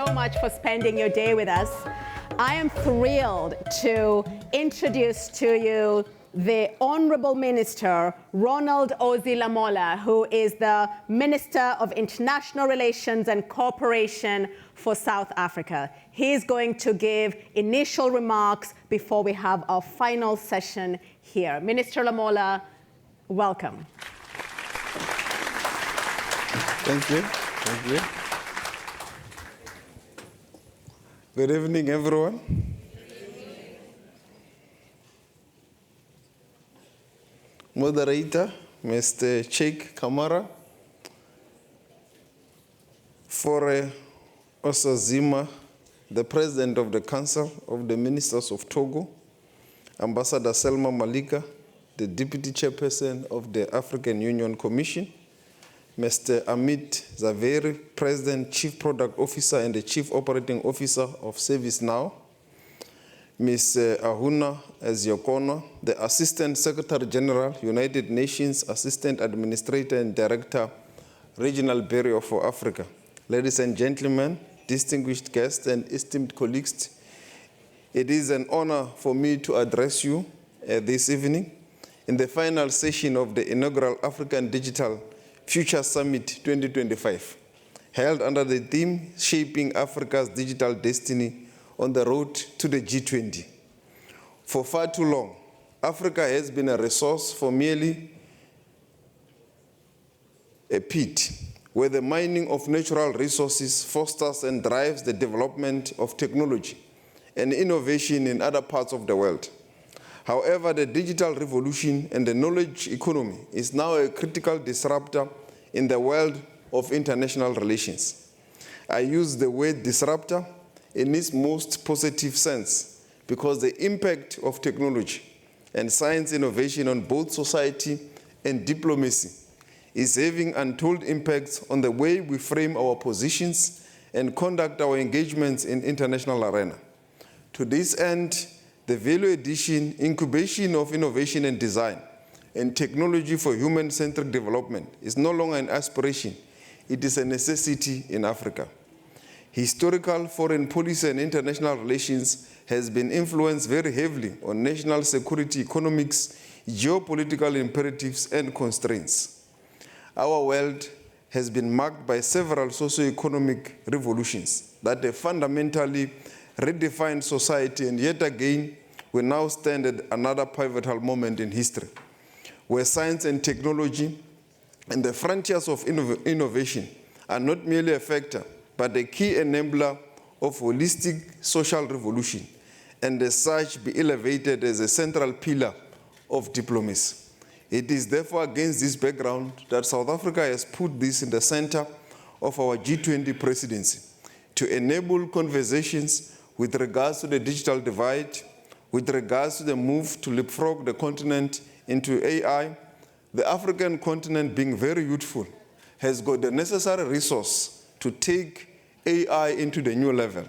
so much for spending your day with us. I am thrilled to introduce to you the Honorable Minister, Ronald Ozi Lamola, who is the Minister of International Relations and Cooperation for South Africa. He is going to give initial remarks before we have our final session here. Minister Lamola, welcome. Thank you. Thank you. Good evening, everyone. Moderator, Mr. Cheick Camara, Faure Gnassingbé, the President of the Council of the Ministers of Togo, Ambassador Selma Malika, the Deputy Chairperson of the African Union Commission, Mr. Amit Zaveri, President, Chief Product Officer and the Chief Operating Officer of ServiceNow, Ms. Ahuna Eziokono, the Assistant Secretary General, United Nations Assistant Administrator and Director, Regional Bureau for Africa. Ladies and gentlemen, distinguished guests and esteemed colleagues, it is an honor for me to address you this evening in the final session of the inaugural African Digital Future Summit 2025, held under the theme, Shaping Africa's Digital Destiny on the Road to the G20. For far too long, Africa has been a resource for merely a pit, where the mining of natural resources fosters and drives the development of technology and innovation in other parts of the world. However, the digital revolution and the knowledge economy is now a critical disruptor in the world of international relations. I use the word disruptor in its most positive sense because the impact of technology and science innovation on both society and diplomacy is having untold impacts on the way we frame our positions and conduct our engagements in international arena. To this end, the value addition, incubation of innovation and design, and technology for human-centric development is no longer an aspiration, it is a necessity in Africa. Historical foreign policy and international relations has been influenced very heavily on national security economics, geopolitical imperatives, and constraints. Our world has been marked by several socio-economic revolutions that have fundamentally redefined society, and yet again, we now stand at another pivotal moment in history, where science and technology and the frontiers of innovation are not merely a factor, but a key enabler of holistic social revolution, and as such be elevated as a central pillar of diplomacy. It is therefore against this background that South Africa has put this in the center of our G20 presidency to enable conversations with regards to the digital divide, with regards to the move to leapfrog the continent into AI. The African continent, being very youthful, has got the necessary resource to take AI into the new level.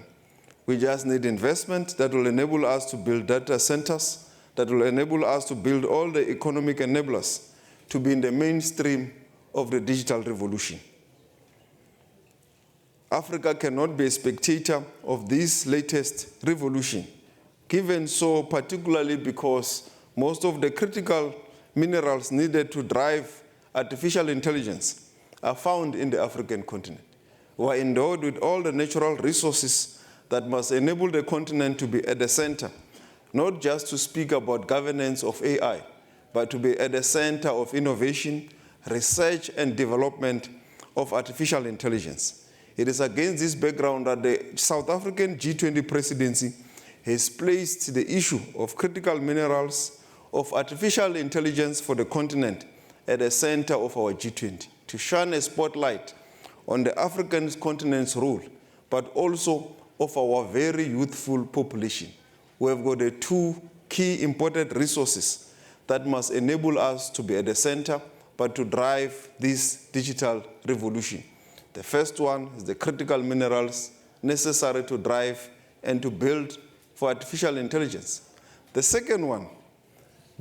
We just need investment that will enable us to build data centers, that will enable us to build all the economic enablers to be in the mainstream of the digital revolution. Africa cannot be a spectator of this latest revolution, given so particularly because most of the critical minerals needed to drive artificial intelligence are found in the African continent. We are endowed with all the natural resources that must enable the continent to be at the center, not just to speak about governance of AI, but to be at the center of innovation, research, and development of artificial intelligence. It is against this background that the South African G20 presidency has placed the issue of critical minerals, of artificial intelligence for the continent at the center of our G20, to shine a spotlight on the African continent's role, but also of our very youthful population. We have got the two key important resources that must enable us to be at the center, but to drive this digital revolution. The first one is the critical minerals necessary to drive and to build for artificial intelligence. The second one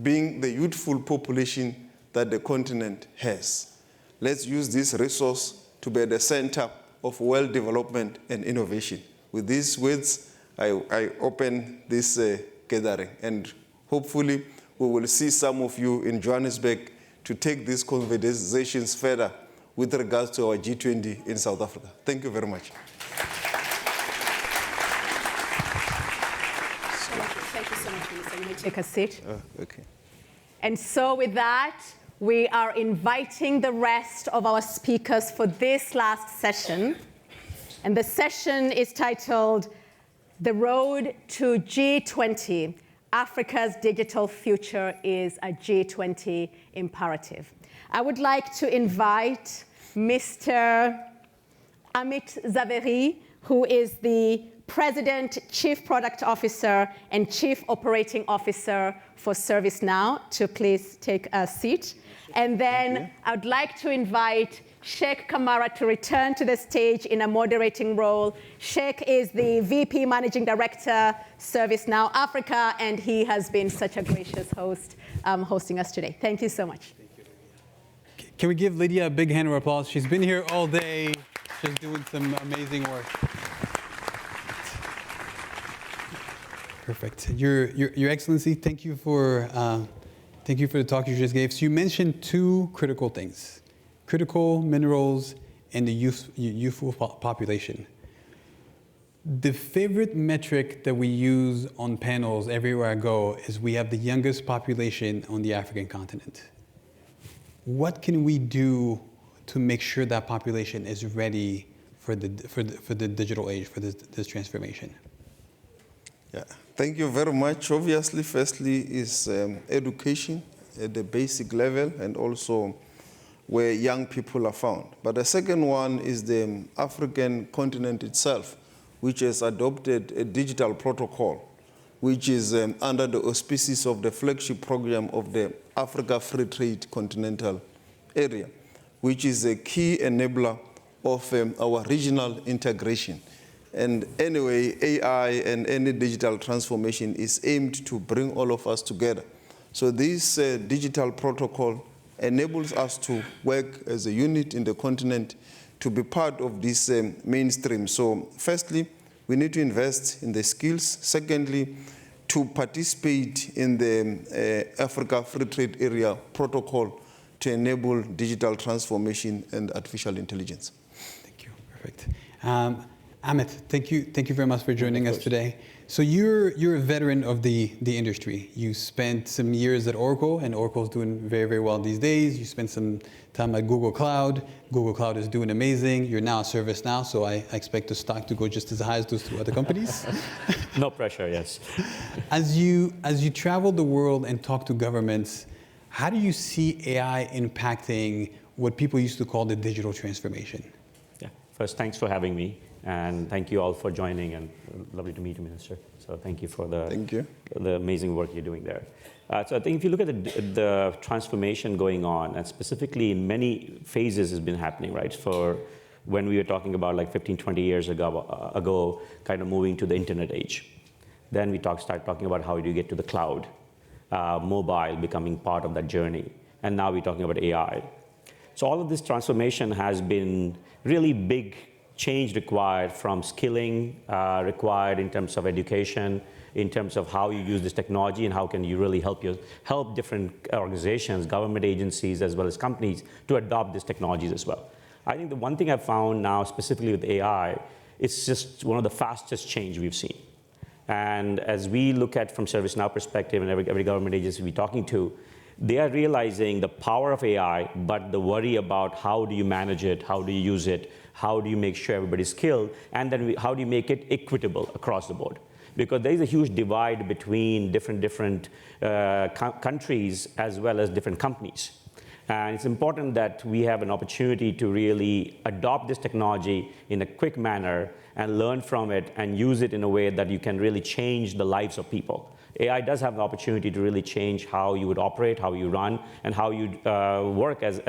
being the youthful population that the continent has. Let's use this resource to be at the center of world development and innovation. With these words, I open this gathering, and hopefully we will see some of you in Johannesburg to take these conversations further with regards to our G20 in South Africa. Thank you very much. Thank you so much, Minister. You may take a seat. Okay. And so with that, we are inviting the rest of our speakers for this last session. And the session is titled, The Road to G20. Africa's digital future is a G20 imperative. I would like to invite Mr. Amit Zaveri, who is the President, Chief Product Officer, and Chief Operating Officer for ServiceNow, to please take a seat. And then I would like to invite Cheick Camara to return to the stage in a moderating role. Cheick is the VP Managing Director, ServiceNow Africa, and he has been such a gracious host hosting us today. Thank you so much. Can we give Lydia a big hand of applause? She's been here all day, just doing some amazing work. Perfect. Your Excellency, thank you for the talk you just gave. So you mentioned two critical things: critical minerals and the youthful population. The favorite metric that we use on panels everywhere I go is we have the youngest population on the African continent. What can we do to make sure that population is ready for the digital age, for this transformation? Yeah, thank you very much. Obviously, firstly is education at the basic level and also where young people are found. But the second one is the African continent itself, which has adopted a digital protocol, which is under the auspices of the flagship program of the Africa Free Trade Continental Area, which is a key enabler of our regional integration. And anyway, AI and any digital transformation is aimed to bring all of us together. So this digital protocol enables us to work as a unit in the continent to be part of this mainstream. So firstly, we need to invest in the skills. Secondly, to participate in the Africa Free Trade Area protocol to enable digital transformation and artificial intelligence. Thank you. Perfect. Amit, thank you very much for joining us today. So you're a veteran of the industry. You spent some years at Oracle, and Oracle's doing very, very well these days. You spent some time at Google Cloud. Google Cloud is doing amazing. You're now at ServiceNow, so I expect the stock to go just as high as those two other companies. No pressure, yes. As you travel the world and talk to governments, how do you see AI impacting what people used to call the digital transformation? Yeah. First, thanks for having me. And thank you all for joining, and lovely to meet you, Minister. So thank you for the amazing work you're doing there. So I think if you look at the transformation going on, and specifically in many phases has been happening, right? For when we were talking about like 15, 20 years ago, kind of moving to the internet age. Then we start talking about how do you get to the cloud, mobile becoming part of that journey. And now we're talking about AI. So all of this transformation has been really big change required from skilling required in terms of education, in terms of how you use this technology and how can you really help different organizations, government agencies, as well as companies to adopt these technologies as well. I think the one thing I've found now, specifically with AI, it's just one of the fastest change we've seen. And as we look at from ServiceNow perspective and every government agency we're talking to, they are realizing the power of AI, but the worry about how do you manage it, how do you use it, how do you make sure everybody's skilled, and then how do you make it equitable across the board? Because there is a huge divide between different countries as well as different companies. And it's important that we have an opportunity to really adopt this technology in a quick manner and learn from it and use it in a way that you can really change the lives of people. AI does have the opportunity to really change how you would operate, how you run, and how you work as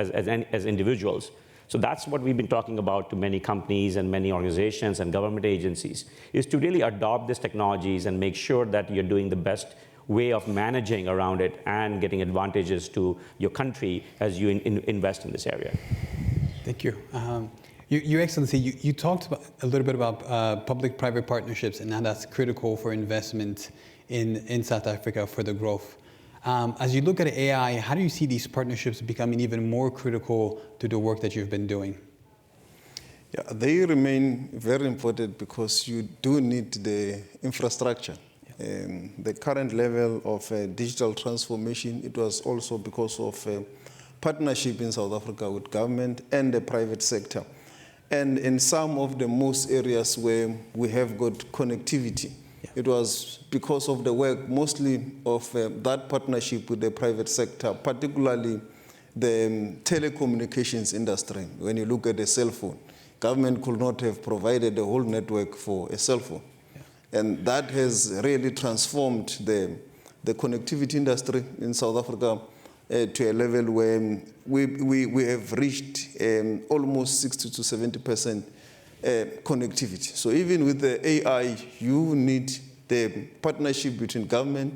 individuals. So that's what we've been talking about to many companies and many organizations and government agencies, is to really adopt these technologies and make sure that you're doing the best way of managing around it and getting advantages to your country as you invest in this area. Thank you. Your Excellency, you talked a little bit about public-private partnerships and how that's critical for investment in South Africa for the growth. As you look at AI, how do you see these partnerships becoming even more critical to the work that you've been doing? Yeah, they remain very important because you do need the infrastructure. The current level of digital transformation, it was also because of partnership in South Africa with government and the private sector. And in some of the most areas where we have got connectivity, it was because of the work mostly of that partnership with the private sector, particularly the telecommunications industry. When you look at the cell phone, government could not have provided the whole network for a cell phone. And that has really transformed the connectivity industry in South Africa to a level where we have reached almost 60 to 70% connectivity. So even with the AI, you need the partnership between government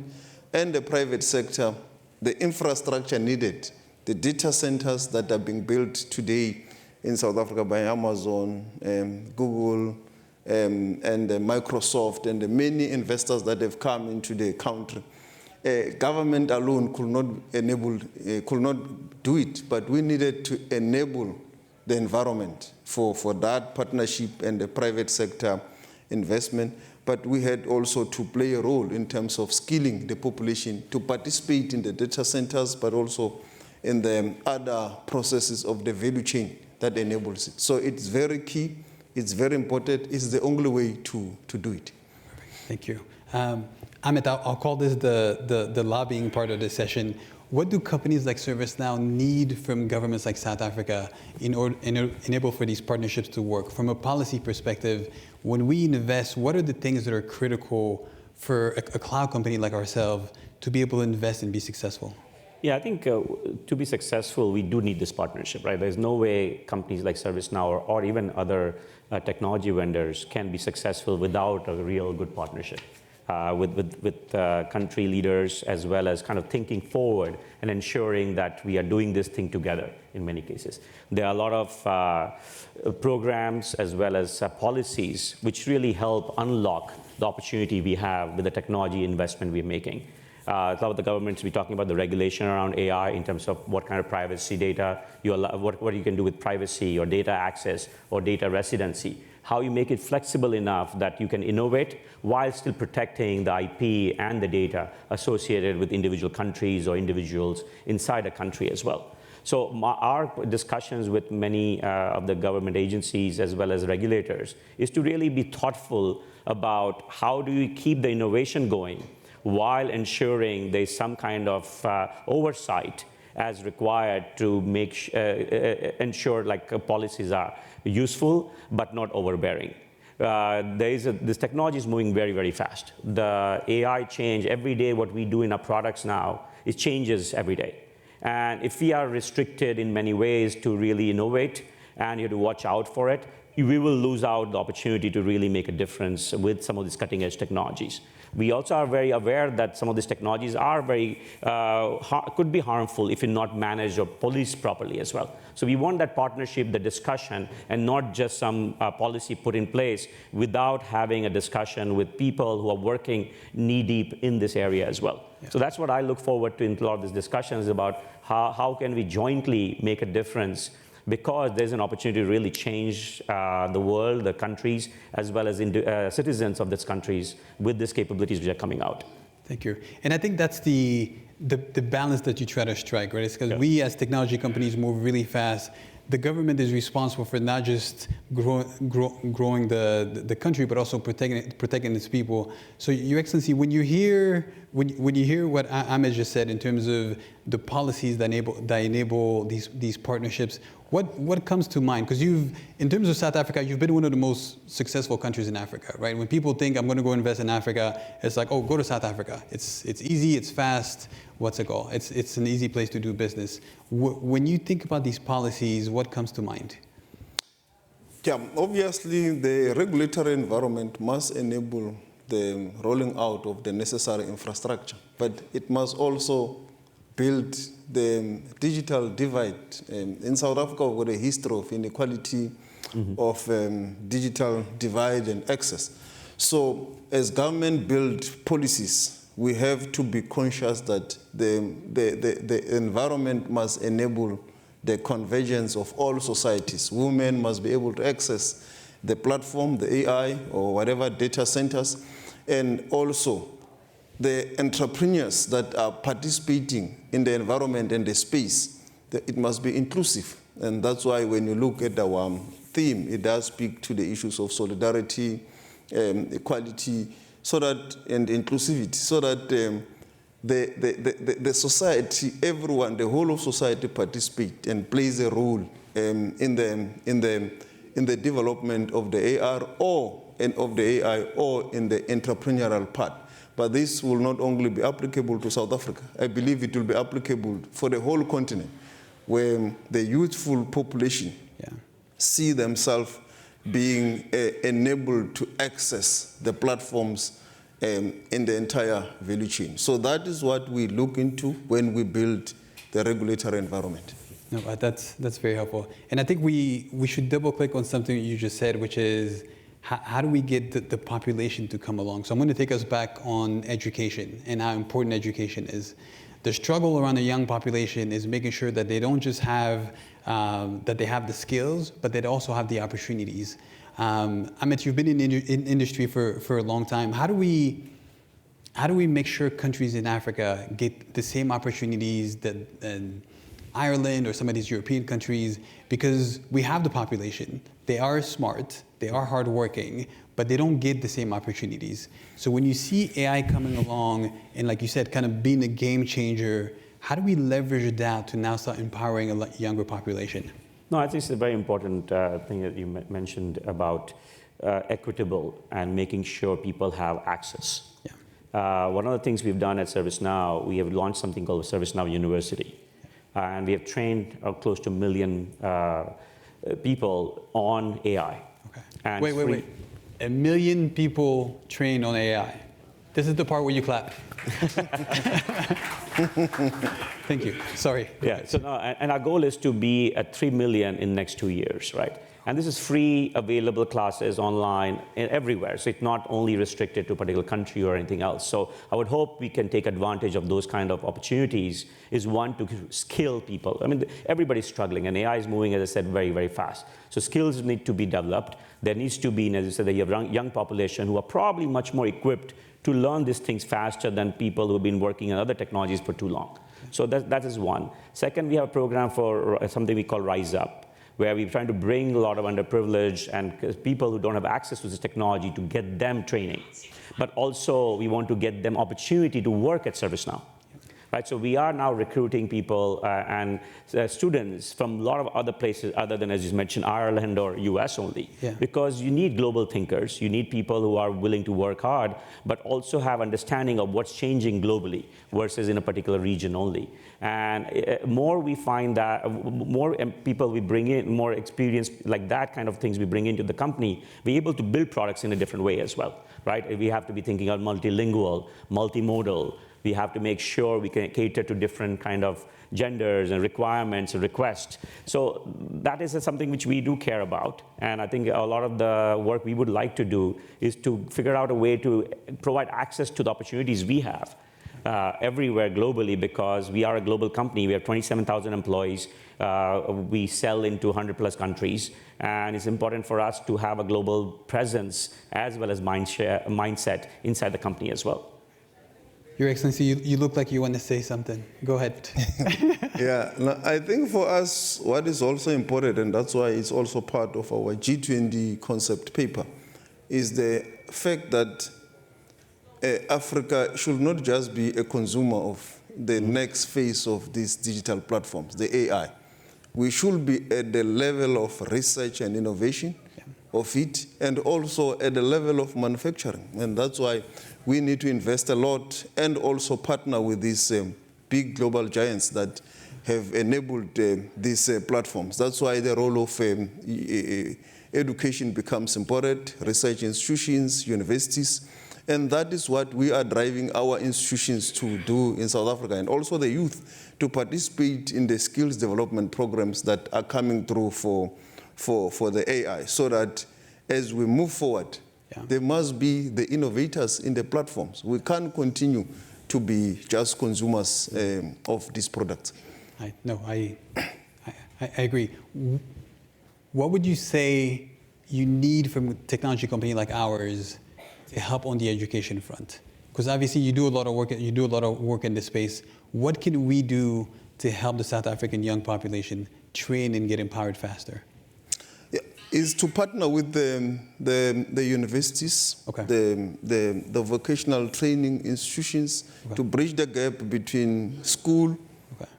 and the private sector, the infrastructure needed, the data centers that are being built today in South Africa by Amazon, Google, and Microsoft, and the many investors that have come into the country. Government alone could not do it, but we needed to enable the environment for that partnership and the private sector investment. But we had also to play a role in terms of skilling the population to participate in the data centers, but also in the other processes of the value chain that enables it. So it's very key, it's very important, it's the only way to do it. Thank you. Amit, I'll call this the lobbying part of the session. What do companies like ServiceNow need from governments like South Africa in order to enable for these partnerships to work? From a policy perspective, when we invest, what are the things that are critical for a cloud company like ourselves to be able to invest and be successful? Yeah, I think to be successful, we do need this partnership, right? There's no way companies like ServiceNow or even other technology vendors can be successful without a real good partnership. With country leaders, as well as kind of thinking forward and ensuring that we are doing this thing together in many cases. There are a lot of programs as well as policies which really help unlock the opportunity we have with the technology investment we're making. A lot of the governments will be talking about the regulation around AI in terms of what kind of privacy data, what you can do with privacy or data access or data residency. How you make it flexible enough that you can innovate while still protecting the IP and the data associated with individual countries or individuals inside a country as well. So our discussions with many of the government agencies as well as regulators is to really be thoughtful about how do we keep the innovation going while ensuring there's some kind of oversight as required to make ensure policies are useful but not overbearing. This technology is moving very, very fast. The AI change every day. What we do in our products now, it changes every day. And if we are restricted in many ways to really innovate and you have to watch out for it, we will lose out the opportunity to really make a difference with some of these cutting edge technologies. We also are very aware that some of these technologies are could be harmful if not managed or policed properly as well. So we want that partnership, the discussion, and not just some policy put in place without having a discussion with people who are working knee-deep in this area as well. Yeah. So that's what I look forward to in a lot of these discussions about how can we jointly make a difference, because there's an opportunity to really change the world, the countries, as well as citizens of these countries with these capabilities which are coming out. Thank you. And I think that's the balance that you try to strike, right? It's because we as technology companies move really fast. The government is responsible for not just growing the country, but also protecting its people. So, Your Excellency, when you hear what Ahmed just said in terms of the policies that enable these partnerships, what comes to mind? Because in terms of South Africa, you've been one of the most successful countries in Africa, right? When people think I'm going to go invest in Africa, it's like, oh, go to South Africa. It's easy, it's fast. What's it called? It's an easy place to do business. When you think about these policies, what comes to mind? Yeah, obviously the regulatory environment must enable the rolling out of the necessary infrastructure, but it must also build the digital divide. In South Africa, we've got a history of inequality, of digital divide and access. So as government build policies, we have to be conscious that the environment must enable the convergence of all societies. Women must be able to access the platform, the AI, or whatever data centers, and also the entrepreneurs that are participating in the environment and the space, it must be inclusive. And that's why when you look at our theme, it does speak to the issues of solidarity, equality, and inclusivity, so that the society, everyone, the whole of society participate and plays a role in the development of the AR and of the AI or in the entrepreneurial part. But this will not only be applicable to South Africa. I believe it will be applicable for the whole continent, where the youthful population see themselves being enabled to access the platforms in the entire value chain. So that is what we look into when we build the regulatory environment. No, that's very helpful. And I think we should double click on something you just said, which is how do we get the population to come along? So I'm going to take us back on education and how important education is. The struggle around the young population is making sure that they don't just have, that they have the skills, but they also have the opportunities. Amit, you've been in industry for a long time. How do we make sure countries in Africa get the same opportunities that Ireland or some of these European countries? Because we have the population. They are smart, they are hardworking, but they don't get the same opportunities. So when you see AI coming along and, like you said, kind of being a game changer, how do we leverage that to now start empowering a younger population? No, I think it's a very important thing that you mentioned about equitable and making sure people have access. Yeah. One of the things we've done at ServiceNow, we have launched something called ServiceNow University. And we have trained close to 1 million people on AI. Okay. And wait. 1 million people trained on AI. This is the part where you clap. Thank you. Sorry. Yeah. So now, and our goal is to be at 3 million in the next 2 years, right? And this is free, available classes online everywhere. So it's not only restricted to a particular country or anything else. So I would hope we can take advantage of those kind of opportunities, is one, to skill people. I mean, everybody's struggling, and AI is moving, as I said, very, very fast. So skills need to be developed. There needs to be, as you said, you have young population who are probably much more equipped to learn these things faster than people who have been working on other technologies for too long. So that is one. Second, we have a program for something we call Rise Up, where we're trying to bring a lot of underprivileged and people who don't have access to this technology to get them training. But also, we want to get them opportunity to work at ServiceNow. Right? So we are now recruiting people and students from a lot of other places other than, as you mentioned, Ireland or US only. Yeah. Because you need global thinkers. You need people who are willing to work hard, but also have understanding of what's changing globally versus in a particular region only. And more we find that, more people we bring in, more experience like that kind of things we bring into the company, we're able to build products in a different way as well. Right? We have to be thinking of multilingual, multimodal. We have to make sure we can cater to different kind of genders and requirements and requests. So that is something which we do care about. And I think a lot of the work we would like to do is to figure out a way to provide access to the opportunities we have everywhere globally, because we are a global company. We have 27,000 employees. We sell into 100+ countries. And it's important for us to have a global presence as well as mindset inside the company as well. Your Excellency, you look like you want to say something. Go ahead. Yeah, I think for us, what is also important, and that's why it's also part of our G20 concept paper, is the fact that Africa should not just be a consumer of the next phase of these digital platforms, the AI. We should be at the level of research and innovation of it, and also at the level of manufacturing. And that's why we need to invest a lot and also partner with these big global giants that have enabled these platforms. That's why the role of education becomes important, research institutions, universities, and that is what we are driving our institutions to do in South Africa, and also the youth to participate in the skills development programs that are coming through for for the AI, so that as we move forward, there must be the innovators in the platforms. We can't continue to be just consumers of these products. I agree. What would you say you need from a technology company like ours to help on the education front? Because obviously you do a lot of work in this space. What can we do to help the South African young population train and get empowered faster? Is to partner with the universities, the vocational training institutions, to bridge the gap between school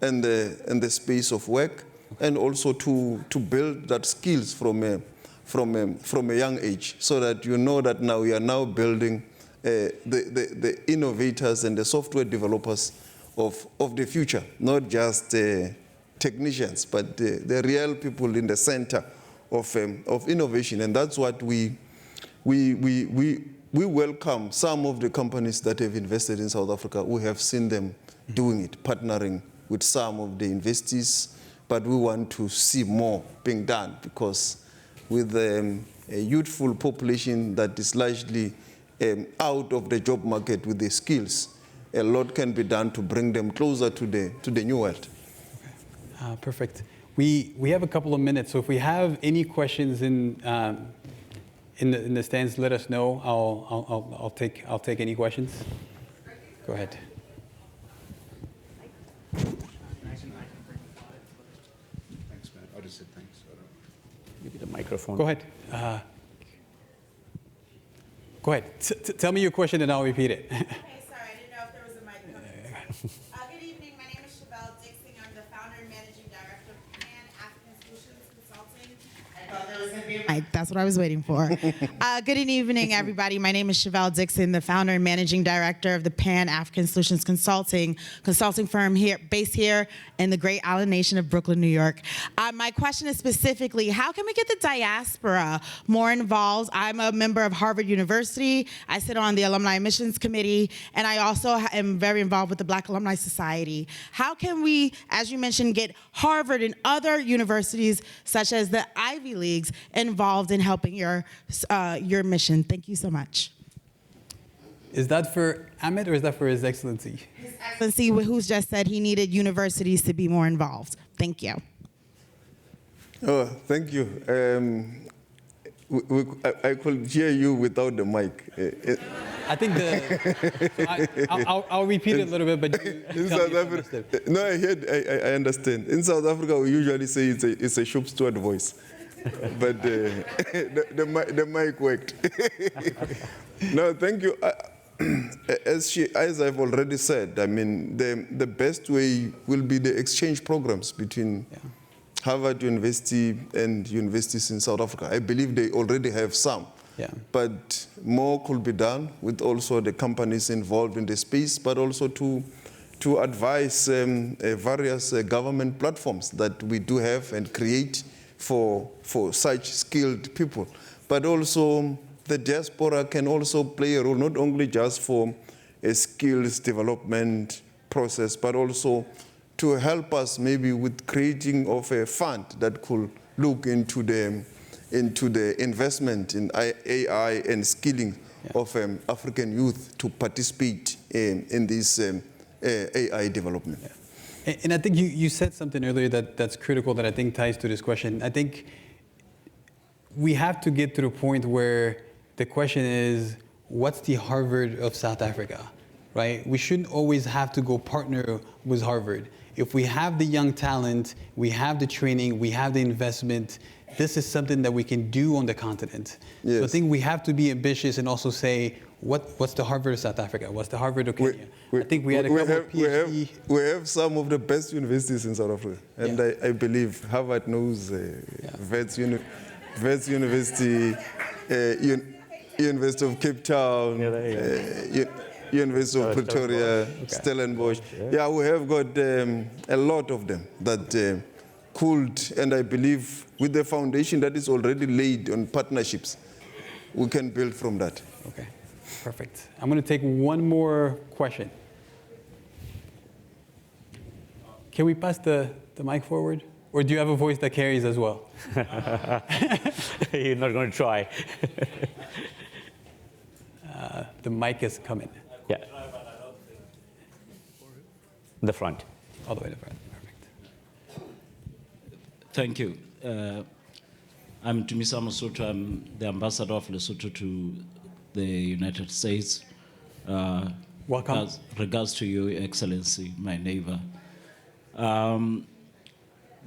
and the space of work, and also to build that skills from a young age, so that you know that now we are now building the innovators and the software developers of the future, not just technicians, but the real people in the center of innovation. And that's what we welcome some of the companies that have invested in South Africa. We have seen them doing it, partnering with some of the investees, but we want to see more being done, because with a youthful population that is largely out of the job market with the skills, a lot can be done to bring them closer to the new world. Okay. Perfect. We have a couple of minutes, so if we have any questions in the stands, let us know. I'll take any questions. Go ahead. Thanks, man. I'll just say thanks. Give you the microphone. Go ahead. Go ahead. Tell me your question and I'll repeat it. Okay, sorry, I didn't know if there was a mic coming. Good evening, my name is Chevelle Dixon. I'm the founder and managing director of Pan-African Solutions Consulting. I thought there was going to be a mic. That's what I was waiting for. Good evening, everybody. My name is Chevelle Dixon, the founder and managing director of the Pan-African Solutions consulting firm based here in the great island nation of Brooklyn, New York. My question is specifically, how can we get the diaspora more involved? I'm a member of Harvard University. I sit on the Alumni Admissions Committee, and I also am very involved with the Black Alumni Society. How can we, as you mentioned, get Harvard and other universities, such as the Ivy Leagues, involved in helping your mission? Thank you so much. Is that for Ahmed or is that for His Excellency? His Excellency, who's just said he needed universities to be more involved. Thank you. Oh, thank you. I could hear you without the mic. I think I'll repeat it a little bit, but in South Africa, no, I understand. In South Africa, we usually say it's a shop steward voice, but the mic worked. No, thank you. As I've already said, I mean, the best way will be the exchange programs between Harvard University and universities in South Africa. I believe they already have some, but more could be done with also the companies involved in the space, but also to advise various government platforms that we do have and create for such skilled people. But also the diaspora can also play a role, not only just for a skills development process, but also to help us maybe with creating of a fund that could look into the investment in AI and skilling of African youth to participate in this AI development. And I think you said something earlier that's critical that I think ties to this question. I think we have to get to the point where the question is, what's the Harvard of South Africa, right? We shouldn't always have to go partner with Harvard. If we have the young talent, we have the training, we have the investment, this is something that we can do on the continent. Yes. So I think we have to be ambitious and also say, what's the Harvard of South Africa? What's the Harvard of Kenya? I think we had a couple of PhD. We have some of the best universities in South Africa. And I believe Harvard knows Wits University, University of Cape Town, University of Pretoria, Stellenbosch. Yeah, we have got a lot of them that could, and I believe with the foundation that is already laid on partnerships, we can build from that. Okay, perfect. I'm going to take one more question. Can we pass the mic forward? Or do you have a voice that carries as well? You're not going to try. The mic is coming. Yeah. The front. All the way to the front. Perfect. Thank you. I'm Tumisa Masutu. I'm the ambassador of Lesotho to the United States. Welcome. Regards to you, Excellency, my neighbor.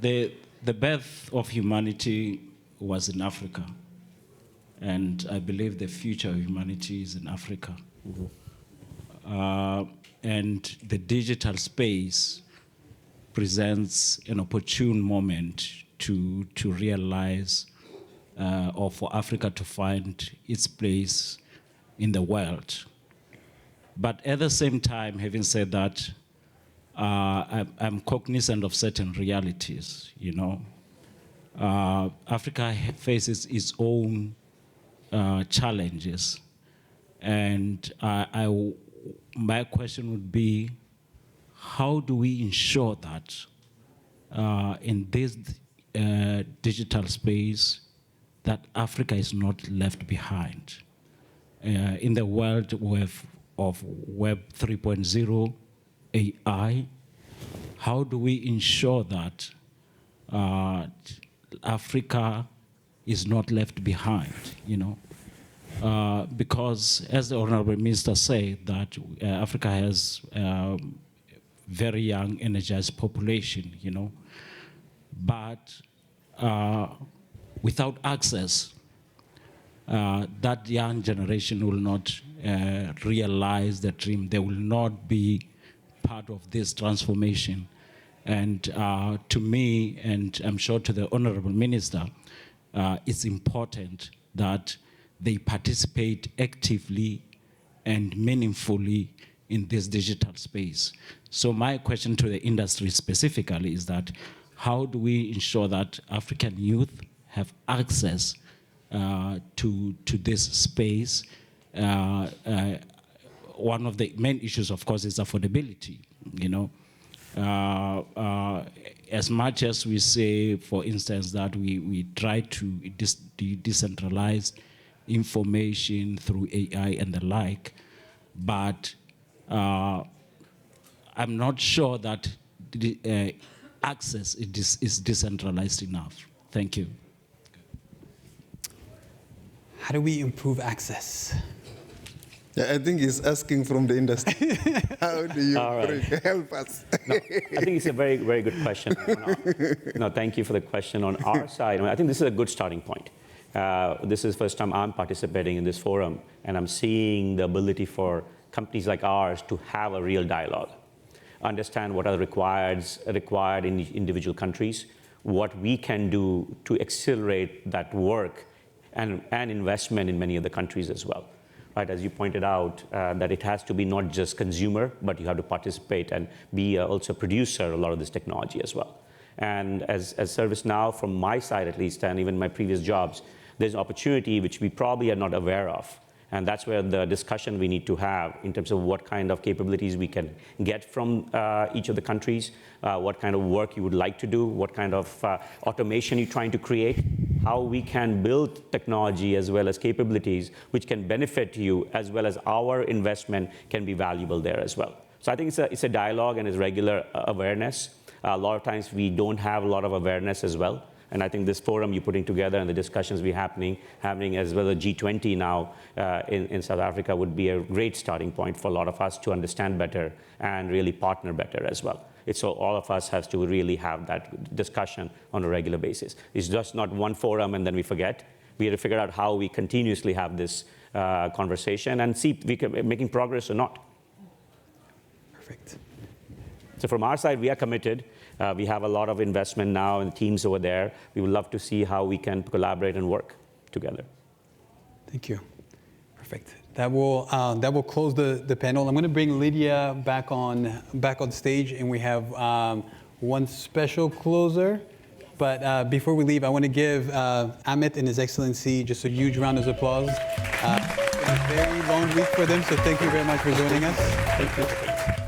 The birth of humanity was in Africa, and I believe the future of humanity is in Africa. Mm-hmm. And the digital space presents an opportune moment to realize or for Africa to find its place in the world. But at the same time, having said that, I'm cognizant of certain realities, you know. Africa faces its own challenges. And my question would be, how do we ensure that in this digital space that Africa is not left behind? In the world of Web 3.0, AI, how do we ensure that Africa is not left behind, you know? Because as the Honorable Minister said, that Africa has very young, energized population, you know? But without access, that young generation will not realize the dream. They will not be part of this transformation. And to me, and I'm sure to the Honorable Minister, it's important that they participate actively and meaningfully in this digital space. So my question to the industry specifically is that, how do we ensure that African youth have access to this space? One of the main issues, of course, is affordability, you know. As much as we say, for instance, that we try to decentralize information through AI and the like, but I'm not sure that the access is decentralized enough. Thank you. How do we improve access? Yeah, I think he's asking from the industry. How do you help us? No, I think it's a very, very good question. No, thank you for the question. On our side, I think this is a good starting point. This is the first time I'm participating in this forum, and I'm seeing the ability for companies like ours to have a real dialogue, understand what are required in individual countries, what we can do to accelerate that work and investment in many of the countries as well. Right, as you pointed out, that it has to be not just consumer, but you have to participate and be also a producer of a lot of this technology as well. And as ServiceNow, from my side at least, and even my previous jobs, there's an opportunity which we probably are not aware of. And that's where the discussion we need to have in terms of what kind of capabilities we can get from each of the countries, what kind of work you would like to do, what kind of automation you're trying to create, how we can build technology as well as capabilities which can benefit you, as well as our investment can be valuable there as well. So I think it's a dialogue and it's regular awareness. A lot of times we don't have a lot of awareness as well. And I think this forum you're putting together and the discussions we're happening as well as G20 now in South Africa would be a great starting point for a lot of us to understand better and really partner better as well. So all of us has to really have that discussion on a regular basis. It's just not one forum and then we forget. We have to figure out how we continuously have this conversation and see if we can making progress or not. Perfect. So from our side, we are committed. We have a lot of investment now and teams over there. We would love to see how we can collaborate and work together. Thank you. Perfect. That will close the panel. I'm going to bring Lydia back on stage, and we have one special closer. But before we leave, I want to give Amit and His Excellency just a huge round of applause. It's been a very long week for them, so thank you very much for joining us. Thank you.